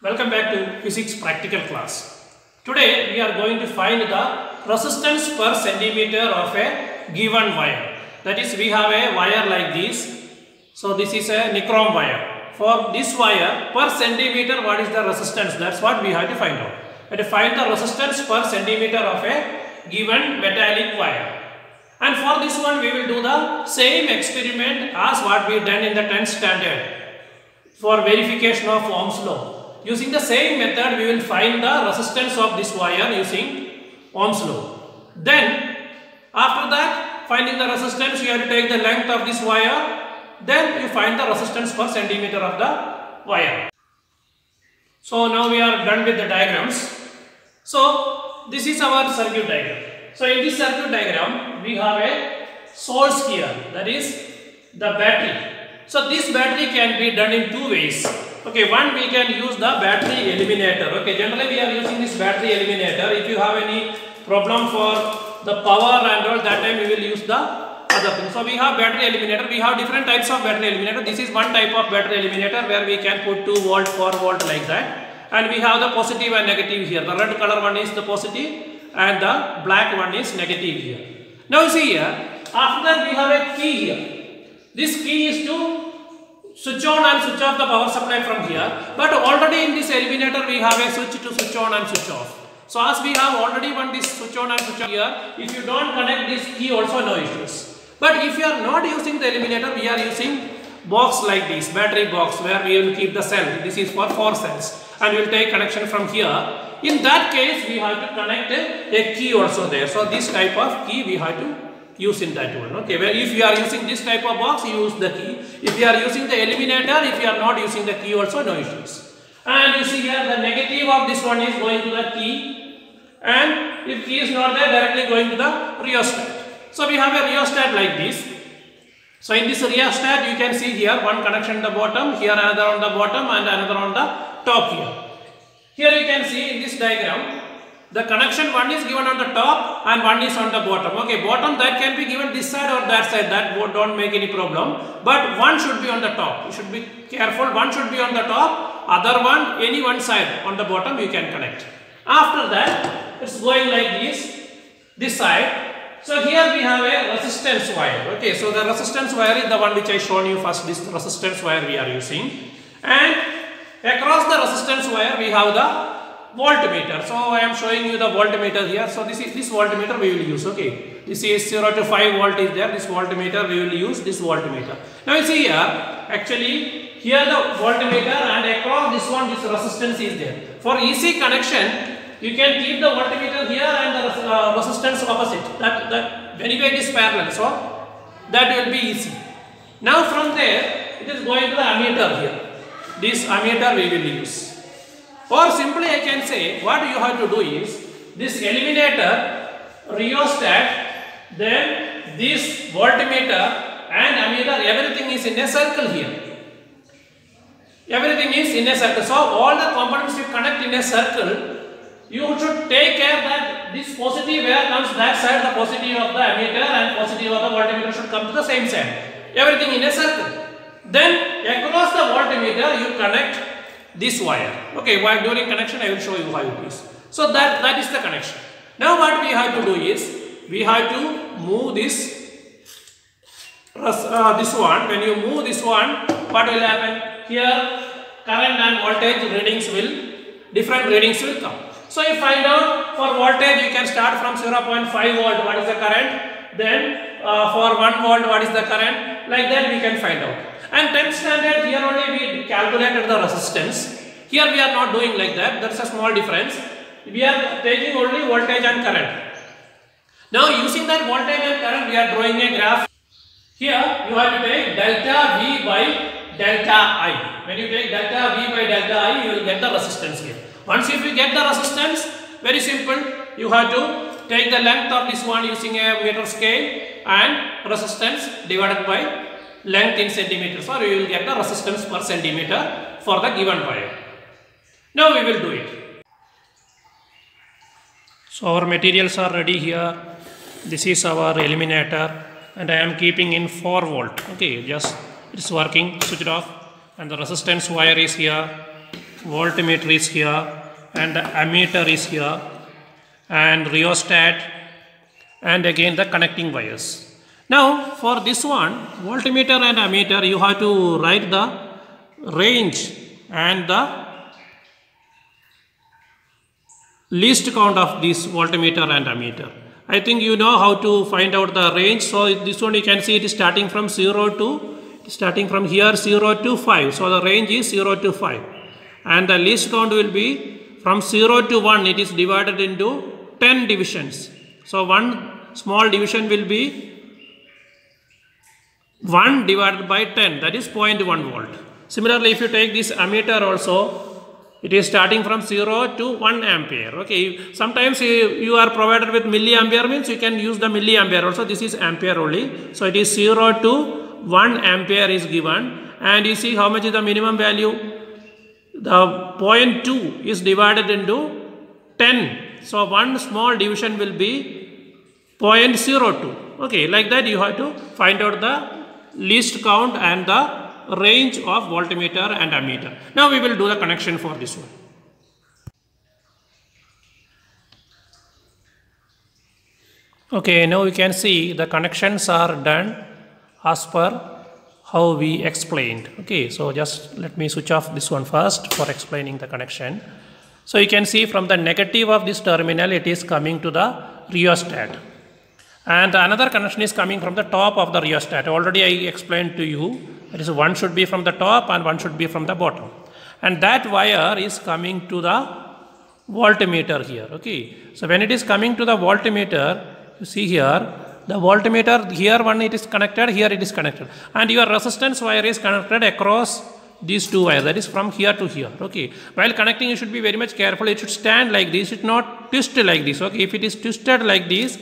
Welcome back to physics practical class. Today we are going to find the resistance per centimeter of a given wire. That is, we have a wire like this. So this is a nichrome wire. For this wire per centimeter, what is the resistance? That's what we have to find out. We have to find the resistance per centimeter of a given metallic wire. And for this one we will do the same experiment as what we done in the 10th standard for verification of Ohm's law. Using the same method, we will find the resistance of this wire using Ohm's law. Then, after that, finding the resistance, you have to take the length of this wire. Then, you find the resistance per centimeter of the wire. So, now we are done with the diagrams. So, this is our circuit diagram. So, in this circuit diagram, we have a source here. That is the battery. So, this battery can be done in two ways. Okay, one, we can use the battery eliminator. Okay, generally we are using this battery eliminator. If you have any problem for the power and all, that time we will use the other thing. So we have battery eliminator. We have different types of battery eliminator. This is one type of battery eliminator where we can put 2 volt, 4 volt like that. And we have the positive and negative here. The red color one is the positive and the black one is negative here. Now you see here, after that we have a key here. This key is to switch on and switch off the power supply from here, but already in this eliminator we have a switch to switch on and switch off. So as we have already one this switch on and switch off here, if you don't connect this key also no issues. But if you are not using the eliminator, we are using box like this, battery box, where we will keep the cell. This is for 4 cells and we will take connection from here. In that case we have to connect a key also there. So this type of key we have to use in that one. Okay, where if you are using this type of box, you use the key. If you are using the eliminator, if you are not using the key also, no issues. And you see here the negative of this one is going to the key, and if key is not there, directly going to the rheostat. So we have a rheostat like this. So in this rheostat you can see here one connection on the bottom, here another on the bottom and another on the top here. Here you can see in this diagram, the connection one is given on the top and one is on the bottom. Okay, bottom that can be given this side or that side, that don't make any problem. But one should be on the top. You should be careful, one should be on the top, other one, any one side on the bottom you can connect. After that, it's going like this side. So here we have a resistance wire. Okay, so the resistance wire is the one which I shown you first, this resistance wire we are using. And across the resistance wire we have the voltmeter. So I am showing you the voltmeter here. So this voltmeter we will use. Okay, this is 0 to 5 volt is there. This voltmeter we will use this voltmeter. Now you see here, actually here the voltmeter and across this one this resistance is there. For easy connection, you can keep the voltmeter here and the resistance opposite. That anyway it is parallel, so that will be easy. Now from there it is going to the ammeter here. This ammeter we will use. Or simply I can say what you have to do is this eliminator, rheostat, then this voltmeter and ammeter, everything is in a circle here. Everything is in a circle. So all the components you connect in a circle, you should take care that this positive where comes that side, the positive of the ammeter and positive of the voltmeter should come to the same side. Everything in a circle. Then across the voltmeter you connect this wire. Okay, while during connection I will show you how it is. So that is the connection. Now what we have to do is we have to move this one. When you move this one, what will happen? Here current and voltage different readings will come. So you find out for voltage you can start from 0.5 volt what is the current, then for 1 volt what is the current, like that we can find out. And 10th standard, here only we calculated the resistance. Here we are not doing like that. That's a small difference. We are taking only voltage and current. Now using that voltage and current, we are drawing a graph. Here you have to take delta V by delta I. When you take delta V by delta I, you will get the resistance here. Once if you get the resistance, very simple. You have to take the length of this one using a meter scale and resistance divided by length in centimeters, or you will get the resistance per centimeter for the given wire. Now we will do it. So our materials are ready here. This is our eliminator and I am keeping in 4 volt. Okay, just it's working, switch it off, and the resistance wire is here. voltmeter is here, and the ammeter is here, and rheostat, and again the connecting wires. Now for this one, voltmeter and ammeter, you have to write the range and the least count of this voltmeter and ammeter. I think you know how to find out the range. So this one you can see it is starting from 0 to, starting from here 0 to 5. So the range is 0 to 5. And the least count will be from 0 to 1. It is divided into 10 divisions. So one small division will be 1 divided by 10, that is 0.1 volt. Similarly, if you take this ammeter also, it is starting from 0 to 1 ampere. Okay, sometimes you are provided with milliampere, means you can use the milliampere also. This is ampere only. So it is 0 to 1 ampere is given, and you see how much is the minimum value. The 0.2 is divided into 10. So one small division will be 0.02. Okay, like that you have to find out the least count and the range of voltmeter and ammeter. Now we will do the connection for this one. Okay, now we can see the connections are done as per how we explained. Okay, so just let me switch off this one first for explaining the connection. So you can see from the negative of this terminal, it is coming to the rheostat. And another connection is coming from the top of the rheostat. Already I explained to you, that is one should be from the top and one should be from the bottom. And that wire is coming to the voltmeter here. Okay, so when it is coming to the voltmeter, you see here, the voltmeter, here one it is connected, here it is connected. And your resistance wire is connected across these two wires, that is from here to here. Okay, while connecting you should be very much careful. It should stand like this, it should not twist like this. Okay, if it is twisted like this,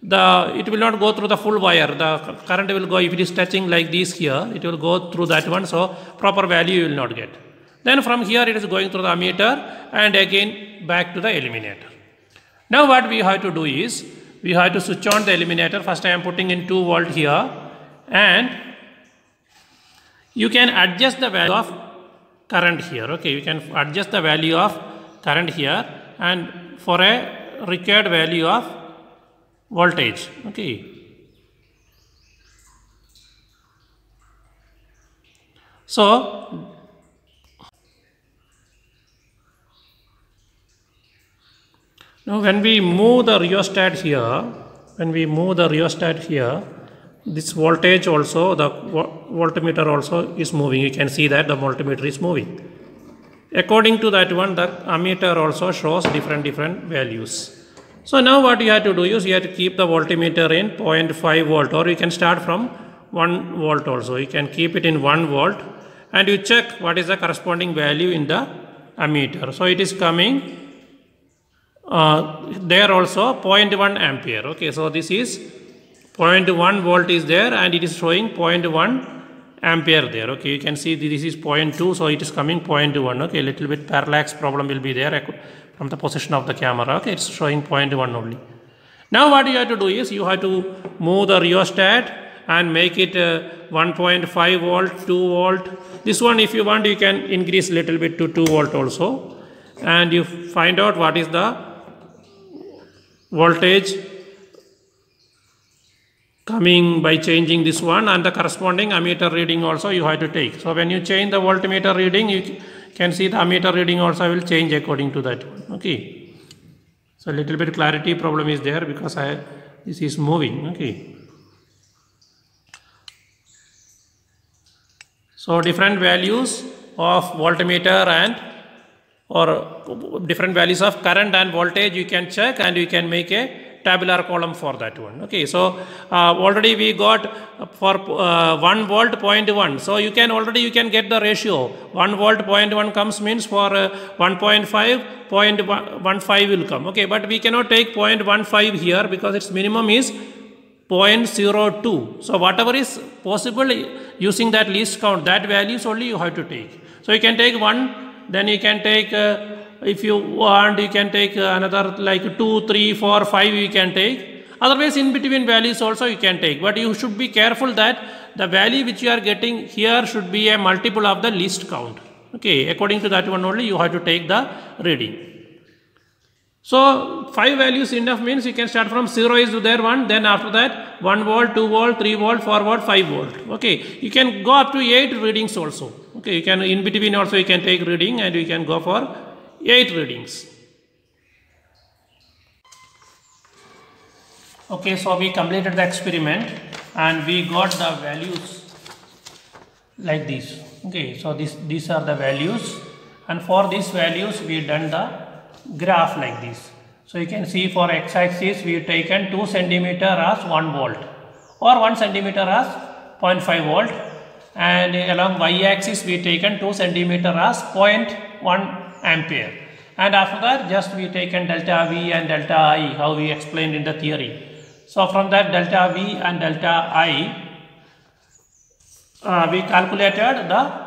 it will not go through the full wire. The current will go, if it is touching like this here, it will go through that one, so proper value you will not get. Then from here it is going through the ammeter and again back to the eliminator. Now what we have to do is, we have to switch on the eliminator. First I am putting in 2 volt here, and you can adjust the value of current here. Okay, you can adjust the value of current here and for a required value of voltage. Okay, so now when we move the rheostat here, this voltage also, the voltmeter also is moving. You can see that the voltmeter is moving. According to that one, the ammeter also shows different values. So now what you have to do is, you have to keep the voltmeter in 0.5 volt, or you can start from 1 volt also. You can keep it in 1 volt and you check what is the corresponding value in the ammeter. So it is coming there also 0.1 ampere. Okay, so this is 0.1 volt is there and it is showing 0.1 ampere there. Okay, you can see this is 0.2, so it is coming 0.1. Okay, a little bit parallax problem will be there from the position of the camera. Okay, it's showing 0.1 only. Now what you have to do is, you have to move the rheostat and make it 1.5 volt, 2 volt. This one, if you want, you can increase a little bit to 2 volt also, and you find out what is the voltage coming by changing this one, and the corresponding ammeter reading also you have to take. So when you change the voltmeter reading, you can see the ammeter reading also will change according to that one. Okay, so a little bit clarity problem is there because this is moving. Okay, so different values of voltmeter and or different values of current and voltage you can check, and you can make a tabular column for that one. Okay, so already we got for 1 volt 0.1, so you can get the ratio. 1 volt 0.1 comes, means for 1.5 0.15 will come. Okay, but we cannot take 0.15 here because its minimum is 0.02. So whatever is possible using that least count, that values only you have to take. So you can take 1, then you can take if you want, you can take another like 2, 3, 4, 5 you can take. Otherwise in between values also you can take, but you should be careful that the value which you are getting here should be a multiple of the least count. Okay, according to that one only you have to take the reading. So 5 values enough means you can start from 0 is there 1, then after that 1 volt, 2 volt, 3 volt, 4 volt, 5 volt. Okay, you can go up to 8 readings also. Okay, you can in between also you can take reading and you can go for 8 readings. Okay, so we completed the experiment and we got the values like this. Okay, so these are the values, and for these values we done the graph like this. So you can see for x-axis we have taken 2 centimeter as 1 volt or 1 centimeter as 0.5 volt, and along y-axis we have taken 2 centimeter as 0.1 ampere, and after that just we taken delta V and delta I, how we explained in the theory. So from that delta V and delta I we calculated the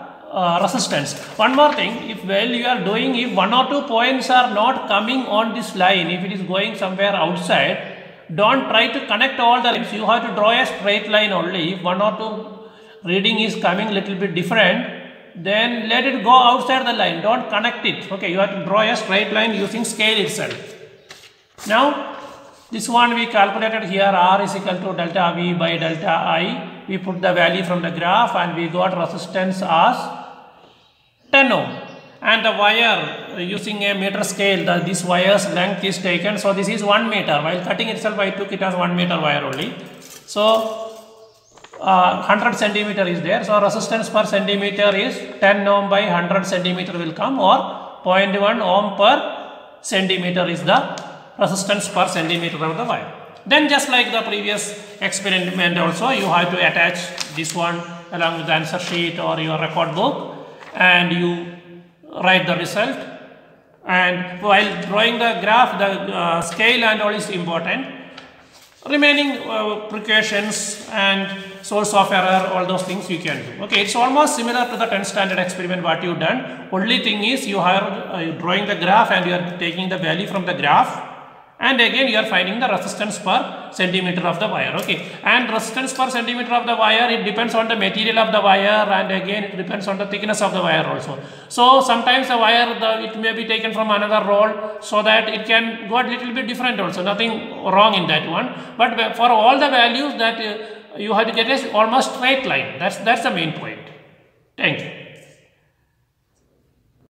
resistance. One more thing, if while you are doing, if 1 or 2 points are not coming on this line, if it is going somewhere outside, don't try to connect all the lines. You have to draw a straight line only. If 1 or 2 reading is coming little bit different, then let it go outside the line. Don't connect it. Okay, you have to draw a straight line using scale itself. Now this one we calculated here, R is equal to delta V by delta I. We put the value from the graph and we got resistance as 10 ohm. And the wire using a meter scale, this wire's length is taken. So this is 1 meter. While cutting itself I took it as 1 meter wire only. So 100 centimeter is there. So resistance per centimeter is 10 ohm by 100 centimeter will come, or 0.1 ohm per centimeter is the resistance per centimeter of the wire. Then just like the previous experiment also, you have to attach this one along with the answer sheet or your record book and you write the result. And while drawing the graph, the scale and all is important. Remaining precautions and source of error, all those things you can do. Okay, it's almost similar to the 10th standard experiment what you done. Only thing is you are drawing the graph and you are taking the value from the graph, and again you are finding the resistance per centimeter of the wire. Okay, and resistance per centimeter of the wire, it depends on the material of the wire, and again it depends on the thickness of the wire also. So sometimes the wire it may be taken from another roll, so that it can go a little bit different also, nothing wrong in that one. But for all the values that you have to get is almost straight line. That's the main point. Thank you.